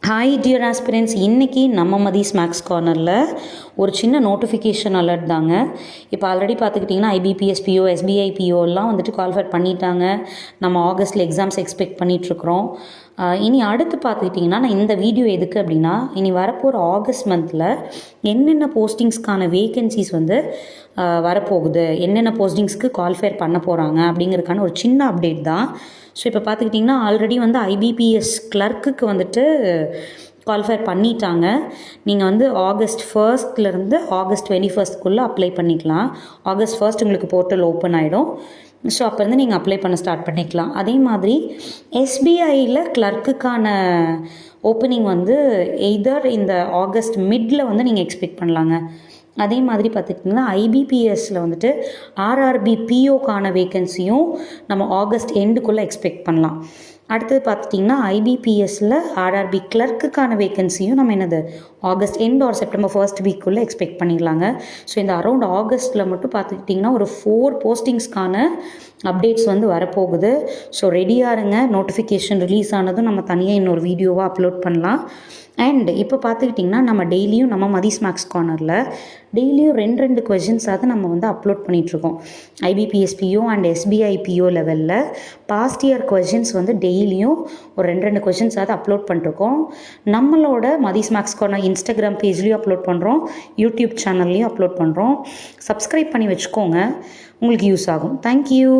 Hi dear aspirants, இன்றைக்கி நம்ம மதீஸ் maths கார்னரில் ஒரு சின்ன நோட்டிஃபிகேஷன் அலர்ட் தாங்க. இப்போ ஆல்ரெடி பார்த்துக்கிட்டிங்கன்னா ஐபிபிஎஸ் பிஓ, எஸ்பிஐ பிஓலாம் வந்துட்டு குவாலிஃபை பண்ணிட்டாங்க. நம்ம ஆகஸ்ட்டில் எக்ஸாம்ஸ் எக்ஸ்பெக்ட் பண்ணிகிட்ருக்குறோம். இனி அடுத்து பார்த்துக்கிட்டிங்கன்னா நான் இந்த வீடியோ எதுக்கு அப்படின்னா, இனி வரப்போகிற ஆகஸ்ட் மந்தில் என்னென்ன போஸ்டிங்ஸ்க்கான வேகன்சிஸ் வரப்போகுது, என்னென்ன போஸ்டிங்ஸ்க்கு குவாலிஃபை பண்ண போகிறாங்க அப்படிங்கிறதுக்கான ஒரு சின்ன அப்டேட் தான். ஸோ இப்போ பார்த்துக்கிட்டிங்கன்னா ஆல்ரெடி ஐபிபிஎஸ் கிளர்க்குக்கு குவாலிஃபை பண்ணிட்டாங்க. நீங்கள் ஆகஸ்ட் 1 ஆகஸ்ட் 21 அப்ளை பண்ணிக்கலாம். ஆகஸ்ட் 1 உங்களுக்கு போர்ட்டல் ஓப்பன் ஆகிடும். ஸோ அப்போருந்து நீங்கள் அப்ளை பண்ண ஸ்டார்ட் பண்ணிக்கலாம். அதே மாதிரி எஸ்பிஐயில் கிளர்க்குக்கான ஓப்பனிங் எய்தர் இந்த ஆகஸ்ட் மிட்டில் நீங்கள் எக்ஸ்பெக்ட் பண்ணலாங்க. அதே மாதிரி பார்த்துக்கிட்டிங்கன்னா ஐபிபிஎஸ்சில் ஆர்ஆர்பி பிஓக்கான வேக்கன்சியும் நம்ம ஆகஸ்ட் எண்டுக்குள்ளே எக்ஸ்பெக்ட் பண்ணலாம். அடுத்தது பார்த்துட்டிங்கன்னா ஐபிபிஎஸ்சில் ஆர்ஆர்பி கிளர்க்குக்கான வேக்கன்சியும் நம்ம ஆகஸ்ட் எண்ட் ஆர் செப்டம்பர் 1 வீக்குள்ளே எக்ஸ்பெக்ட் பண்ணிடலாங்க. ஸோ இந்த அரௌண்ட் ஆகஸ்ட்டில் மட்டும் பார்த்துக்கிட்டிங்கன்னா ஒரு 4 போஸ்டிங்ஸ்க்கான அப்டேட்ஸ் வரப்போகுது. ஸோ ரெடியாக இருங்க. நோட்டிஃபிகேஷன் ரிலீஸ் ஆனதும் நம்ம தனியாக இன்னொரு வீடியோவாக அப்லோட் பண்ணலாம். அண்ட் இப்போ பார்த்துக்கிட்டிங்கன்னா நம்ம டெய்லியும் நம்ம மதீஸ் மேக்ஸ் கார்னரில் டெய்லியும் 2 கொஷின்ஸாவது நம்ம அப்லோட் பண்ணிகிட்ருக்கோம். IBPS PO and SBI PO லெவலில் பாஸ்ட் இயர் கொஷின்ஸ் டெய்லியும் ஒரு 2 கொஷின்ஸாவது அப்லோட் பண்ணிருக்கோம். நம்மளோட மதீஸ் மேக்ஸ் கார்னர் இன்ஸ்டாகிராம் பேஜ்லேயும் அப்லோட் பண்ணுறோம், யூடியூப் சேனல்லையும் அப்லோட் பண்ணுறோம். சப்ஸ்கிரைப் பண்ணி வச்சுக்கோங்க, உங்களுக்கு யூஸ் ஆகும். தேங்க்யூ.